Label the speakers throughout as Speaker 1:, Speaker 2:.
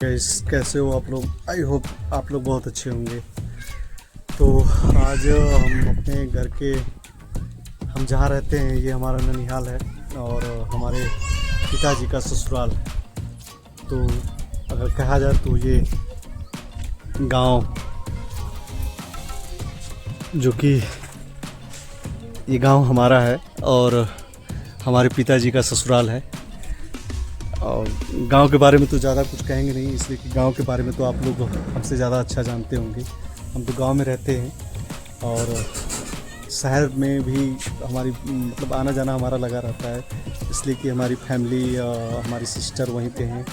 Speaker 1: Guys, कैसे हो आप लोग? आई होप आप लोग बहुत अच्छे होंगे। तो आज हम अपने घर के हम जहाँ रहते हैं ये हमारा ननिहाल है और हमारे पिताजी का ससुराल है। तो अगर कहा जाए तो ये गांव जो कि ये गांव हमारा है और हमारे पिताजी का ससुराल है। और गांव के बारे में तो ज़्यादा कुछ कहेंगे नहीं, इसलिए कि गांव के बारे में तो आप लोग हमसे ज़्यादा अच्छा जानते होंगे। हम तो गांव में रहते हैं और शहर में भी हमारी मतलब आना जाना हमारा लगा रहता है, इसलिए कि हमारी फैमिली हमारी सिस्टर वहीं पे हैं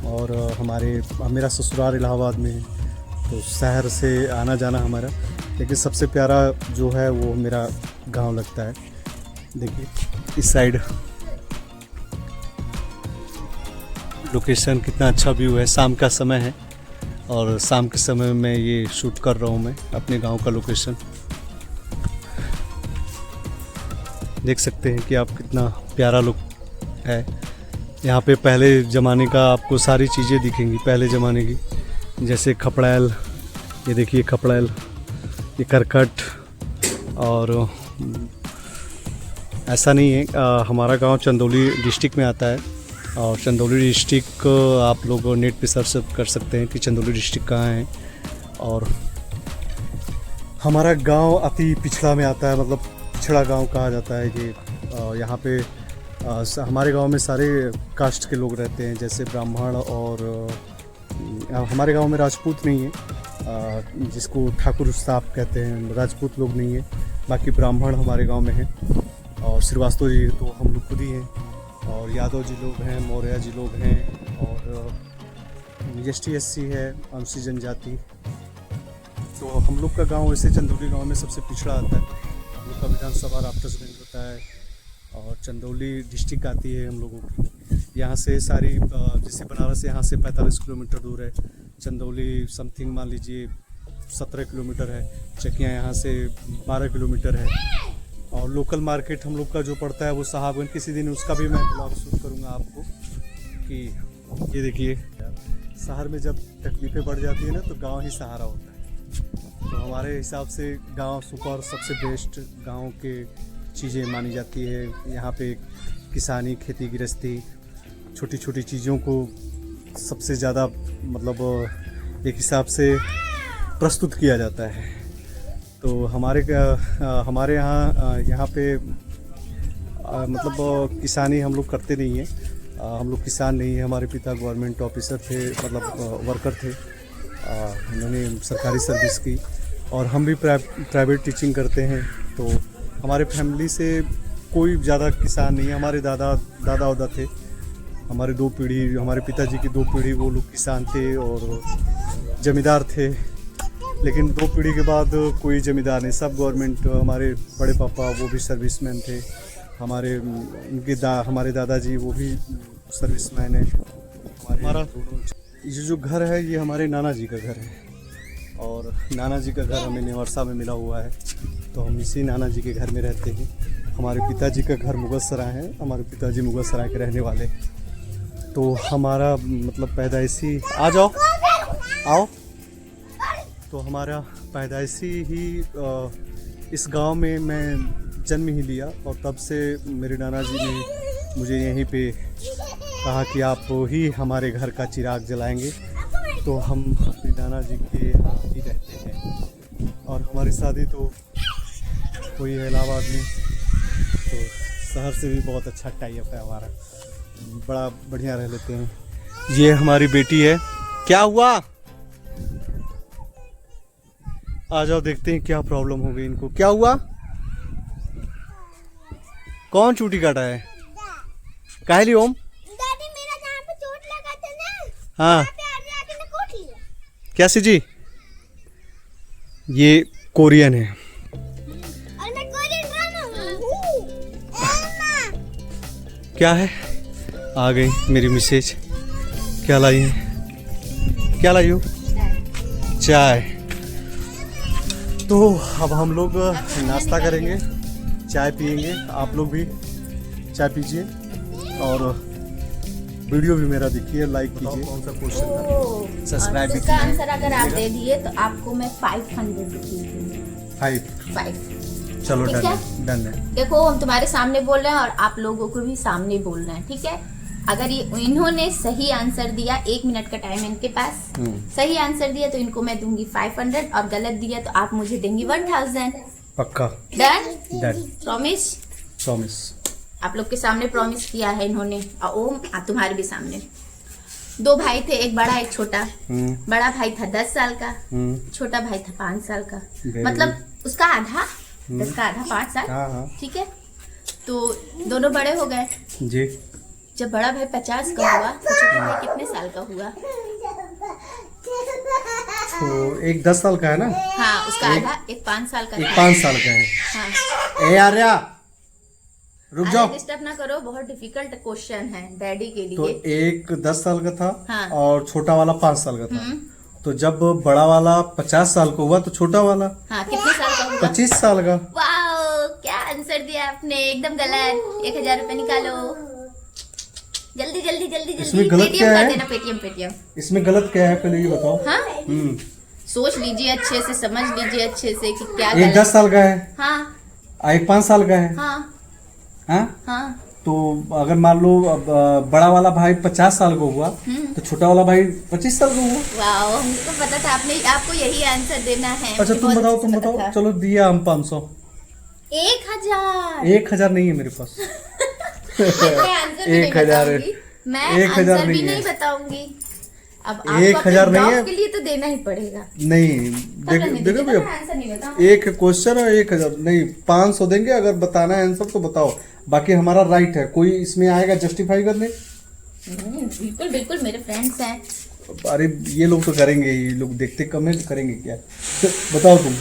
Speaker 1: और मेरा ससुराल इलाहाबाद में है, तो शहर से आना जाना हमारा। लेकिन सबसे प्यारा जो है वो मेरा गांव लगता है। देखिए इस साइड लोकेशन कितना अच्छा व्यू है। शाम का समय है और शाम के समय में ये शूट कर रहा हूँ मैं अपने गांव का लोकेशन। देख सकते हैं कि आप कितना प्यारा लुक है। यहाँ पे पहले ज़माने का आपको सारी चीज़ें दिखेंगी, पहले ज़माने की, जैसे खपड़ैल, ये देखिए खपड़ैल, ये करकट। और ऐसा नहीं है, हमारा गांव चंदौली डिस्ट्रिक्ट में आता है और चंदौली डिस्ट्रिक्ट आप लोग नेट पे सर्च कर सकते हैं कि चंदौली डिस्ट्रिक्ट कहाँ है। और हमारा गांव अति पिछड़ा में आता है, मतलब पिछड़ा गांव कहा जाता है कि यहाँ पे हमारे गांव में सारे कास्ट के लोग रहते हैं, जैसे ब्राह्मण। और हमारे गांव में राजपूत नहीं है, जिसको ठाकुर साहब कहते हैं, राजपूत लोग नहीं है। बाकी ब्राह्मण हमारे गाँव में है और श्रीवास्तव जी तो हम लोग खुद ही हैं और यादव जी लोग हैं, मौर्य जी लोग हैं और ST SC है, अनुसूचित जनजाति। तो हम लोग का गांव वैसे चंदौली गांव में सबसे पिछड़ा आता है। हम लोग का विधानसभा राफ्टर्सगंज होता है और चंदौली डिस्ट्रिक्ट आती है हम लोगों की। यहाँ से सारी जैसे बनारस यहाँ से 45 किलोमीटर दूर है, चंदौली समथिंग मान लीजिए 17 किलोमीटर है, चकियाँ यहाँ से 12 किलोमीटर है। और लोकल मार्केट हम लोग का जो पड़ता है वो साहबगंज। किसी दिन उसका भी मैं ब्लॉग शूट करूँगा आपको कि ये देखिए शहर में जब तकलीफ़ें बढ़ जाती है ना तो गांव ही सहारा होता है। तो हमारे हिसाब से गांव सुपर सबसे बेस्ट गांव के चीज़ें मानी जाती है। यहाँ पे किसानी, खेती गृहस्थी, छोटी छोटी चीज़ों को सबसे ज़्यादा मतलब एक हिसाब से प्रस्तुत किया जाता है। तो हमारे यहाँ पे मतलब किसानी हम लोग करते नहीं हैं, हम लोग किसान नहीं हैं। हमारे पिता गवर्नमेंट ऑफिसर थे, मतलब वर्कर थे, उन्होंने सरकारी सर्विस की और हम भी प्राइवेट टीचिंग करते हैं। तो हमारे फैमिली से कोई ज़्यादा किसान नहीं है। हमारे दादा थे, हमारे 2 पीढ़ी, हमारे पिताजी की 2 पीढ़ी वो लोग किसान थे और ज़मींदार थे। लेकिन 2 पीढ़ी के बाद कोई ज़मींदार नहीं, सब गवर्नमेंट। हमारे बड़े पापा वो भी सर्विसमैन थे, हमारे दादाजी वो भी सर्विसमैन है। हमारा ये जो घर है ये हमारे नाना जी का घर है और नाना जी का घर हमें नेवासा में मिला हुआ है, तो हम इसी नाना जी के घर में रहते हैं। हमारे पिताजी का घर मुगलसराय है, हमारे पिताजी मुगलसराय के रहने वाले। तो हमारा मतलब पैदाइशी आ जाओ आओ तो हमारा पैदाइशी ही इस गांव में मैं जन्म ही लिया और तब से मेरे नाना जी ने मुझे यहीं पे कहा कि आप ही हमारे घर का चिराग जलाएंगे। तो हम अपने नाना जी के यहाँ ही रहते हैं और हमारी शादी तो हुई है इलाहाबाद में। तो शहर से भी बहुत अच्छा टाई अप है हमारा, बड़ा बढ़िया रह लेते हैं। ये हमारी बेटी है। क्या हुआ? आ जाओ देखते हैं क्या प्रॉब्लम हो गई इनको। क्या हुआ? कौन चूटी काटा है? काहे लिए ओम?
Speaker 2: दादी मेरा जहाँ पे चोट लगा था ना,
Speaker 1: हाँ
Speaker 2: आगे ने कोट लिया।
Speaker 1: क्या सी जी? ये कोरियन है।
Speaker 2: और मैं कोरियन ड्रामा हूँ।
Speaker 1: क्या है? आ गई मेरी मिसेज। क्या लाई है? क्या लाई हो? चाय। तो अब हम लोग नाश्ता करेंगे, चाय पियेंगे। आप लोग भी चाय पीजिए और वीडियो भी मेरा देखिए, लाइक कीजिए,
Speaker 3: कौन सा क्वेश्चन था?
Speaker 1: सब्सक्राइब भी
Speaker 4: इसका
Speaker 1: कीजिए।
Speaker 4: आंसर अगर आप दे दिए तो आपको मैं 500 रुपीज दूंगी।
Speaker 1: 5
Speaker 4: 5।
Speaker 1: चलो
Speaker 4: ठीक
Speaker 1: डन
Speaker 4: है?
Speaker 1: है, डन है।
Speaker 4: देखो हम तुम्हारे सामने बोल रहे हैं और आप लोगों को भी सामने बोल रहे हैं, ठीक है? अगर ये इन्होंने सही आंसर दिया, 1 मिनट का टाइम है इनके पास, सही आंसर दिया तो इनको मैं दूंगी 500 और गलत दिया तो आप मुझे देंगी 1000।
Speaker 1: पक्का
Speaker 4: डन?
Speaker 1: Done,
Speaker 4: promise?
Speaker 1: प्रॉमिस।
Speaker 4: आप लोग के सामने प्रॉमिस किया है इन्होंने और ओम तुम्हारे भी सामने। 2 भाई थे, एक बड़ा एक छोटा। बड़ा भाई था 10 साल का, छोटा भाई था 5 साल का।
Speaker 1: Very
Speaker 4: मतलब उसका आधा, 10 का आधा 5 साल।
Speaker 1: हाँ हाँ
Speaker 4: ठीक है, तो दोनों बड़े हो गए।
Speaker 1: जी।
Speaker 4: जब बड़ा भाई 50 का हुआ तो छोटा भाई कितने साल का हुआ?
Speaker 1: तो एक 10 साल का है ना,
Speaker 4: हाँ, उसका आधा, एक 5 साल का
Speaker 1: एक
Speaker 4: था।
Speaker 1: 5 साल का है।
Speaker 4: हाँ,
Speaker 1: ए आर्या रुक जाओ।
Speaker 4: डिस्टर्ब ना करो, बहुत डिफिकल्ट क्वेश्चन है डैडी के
Speaker 1: तो
Speaker 4: लिए।
Speaker 1: एक 10 साल का था
Speaker 4: हाँ।
Speaker 1: और छोटा वाला 5 साल का था। तो जब बड़ा वाला 50 साल का हुआ तो छोटा वाला
Speaker 4: हाँ, कितने साल का हुआ?
Speaker 1: 25 साल का।
Speaker 4: वाओ, क्या आंसर दिया आपने, एकदम गलत। 1000 रुपए निकालो, जल्दी जल्दी जल्दी जल्दी।
Speaker 1: इसमें गलत
Speaker 4: पेटीएम
Speaker 1: क्या
Speaker 4: कर
Speaker 1: है?
Speaker 4: देना, पेटीएम पेटीएम।
Speaker 1: इसमें गलत क्या है पहले ये बताओ।
Speaker 4: हाँ,
Speaker 1: हम्म,
Speaker 4: सोच लीजिए अच्छे से, समझ लीजिए अच्छे से कि क्या
Speaker 1: एक
Speaker 4: गलत।
Speaker 1: 10 साल का है
Speaker 4: हाँ
Speaker 1: और एक 5 साल का है।
Speaker 4: हाँ
Speaker 1: हाँ,
Speaker 4: हाँ,
Speaker 1: तो अगर मान लो अब बड़ा वाला भाई 50 साल का हुआ तो छोटा वाला भाई 25 साल का हुआ।
Speaker 4: वाओ, हमको पता था आपको यही आंसर देना है।
Speaker 1: अच्छा
Speaker 4: मुझे
Speaker 1: तुम
Speaker 4: बहुत
Speaker 1: बताओ,
Speaker 4: अच्छे
Speaker 1: तुम
Speaker 4: से पता
Speaker 1: बताओ।
Speaker 4: था।
Speaker 1: चलो दिया हम 500।
Speaker 4: 1000।
Speaker 1: 1000 नहीं है मेरे पास।
Speaker 4: मैं आंसर भी नहीं
Speaker 1: 1000
Speaker 4: बताऊंगी, मैं
Speaker 1: 1000
Speaker 4: आंसर भी
Speaker 1: नहीं है।
Speaker 4: नहीं बताऊंगी। अब
Speaker 1: 1000
Speaker 4: आपको
Speaker 1: नहीं
Speaker 4: नहीं
Speaker 1: है।
Speaker 4: के लिए तो देना ही पड़ेगा।
Speaker 1: नहीं
Speaker 4: तब रहने
Speaker 1: देखो
Speaker 4: दीजिए,
Speaker 1: भैया,
Speaker 4: मैं आंसर नहीं बताऊं।
Speaker 1: एक क्वेश्चन है 1000 नहीं 500 देंगे। अगर बताना है आंसर तो बताओ, बाकी हमारा राइट है। कोई इसमें आएगा जस्टिफाई करने?
Speaker 4: बिल्कुल बिल्कुल, मेरे फ्रेंड्स हैं।
Speaker 1: अरे ये लोग तो करेंगे, ये लोग देखते कमेंट करेंगे क्या। बताओ तुम।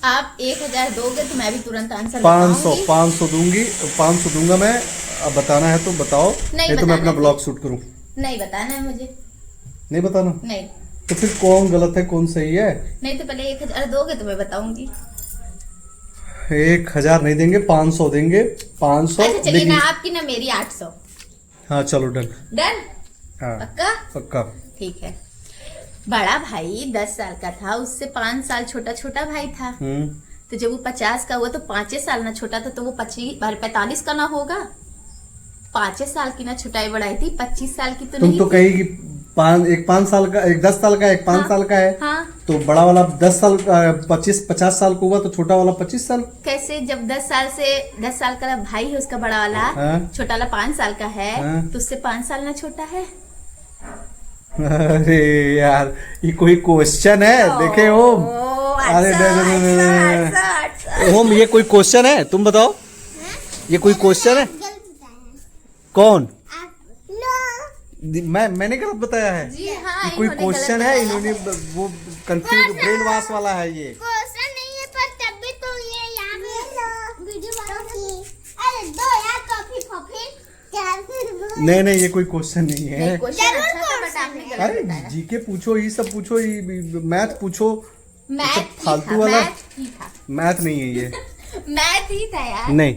Speaker 4: आप 1000 दोगे तो मैं भी तुरंत आंसर
Speaker 1: 500
Speaker 4: बताऊंगी।
Speaker 1: 500 दूंगी, 500 दूंगा मैं। अब बताना है तो बताओ, नहीं तो मैं
Speaker 4: बताना
Speaker 1: अपना
Speaker 4: है।
Speaker 1: ब्लॉग शूट करूं।
Speaker 4: नहीं बताना है मुझे।
Speaker 1: नहीं बताना
Speaker 4: नहीं
Speaker 1: तो फिर कौन गलत है कौन सही है?
Speaker 4: नहीं, तो पहले 1000 दोगे तो मैं बताऊंगी।
Speaker 1: 1000 नहीं देंगे, 500 देंगे। 500
Speaker 4: अच्छा चलिए ना, आपकी ना मेरी 800।
Speaker 1: हाँ चलो डन।
Speaker 4: डन?
Speaker 1: हाँ
Speaker 4: पक्का?
Speaker 1: पक्का।
Speaker 4: ठीक है। बड़ा भाई 10 साल का था, उससे 5 साल छोटा छोटा भाई था। तो जब वो 50 का हुआ तो 5 साल ना छोटा था, तो वो 45 का ना होगा? 5 साल की ना छुटाई बढ़ाई थी, 25 साल की तो
Speaker 1: तुम
Speaker 4: नहीं
Speaker 1: तो
Speaker 4: थी।
Speaker 1: कहेगी एक 5 साल का, एक 10 साल का, एक 5 साल का है।
Speaker 4: हाँ,
Speaker 1: तो बड़ा वाला 10 साल 50 साल का हुआ तो छोटा वाला 25 साल।
Speaker 4: कैसे? जब 10 साल का भाई है उसका बड़ा वाला,
Speaker 1: हाँ।
Speaker 4: छोटा वाला 5 साल का है,
Speaker 1: हाँ।
Speaker 4: तो उससे 5 साल ना छोटा है।
Speaker 1: अरे यार ये कोई क्वेश्चन है? देखे ओम, अरे ओम ये कोई क्वेश्चन है? तुम बताओ, ये कोई क्वेश्चन है?
Speaker 2: गलत बताया
Speaker 1: कौन?
Speaker 2: आप नो
Speaker 1: मैंने गलत बताया है?
Speaker 4: जी हाँ,
Speaker 1: ये कोई
Speaker 4: इन्होंने गलत
Speaker 1: क्वेश्चन है?
Speaker 4: बताया
Speaker 1: इन्होंने वो कंफ्यूज ब्रेन वॉश वाला है ये।
Speaker 2: क्वेश्चन नहीं है, पर तब भी तो ये यहाँ पे वीडियो बनाओगी। अरे दो यार कॉफी कॉफी
Speaker 1: नहीं नहीं ये कोई क्वेश्चन नहीं है।
Speaker 4: नहीं, क्वेश्चन अच्छा था, बट आपने गलत
Speaker 1: अरे
Speaker 4: बताया।
Speaker 1: जीके पूछो, ये सब पूछो, मैथ पूछो।
Speaker 4: मैथ ही
Speaker 1: फालतू
Speaker 4: था,
Speaker 1: वाला
Speaker 4: मैथ ही था।
Speaker 1: मैथ नहीं है ये।
Speaker 4: मैथ ही था यार।
Speaker 1: नहीं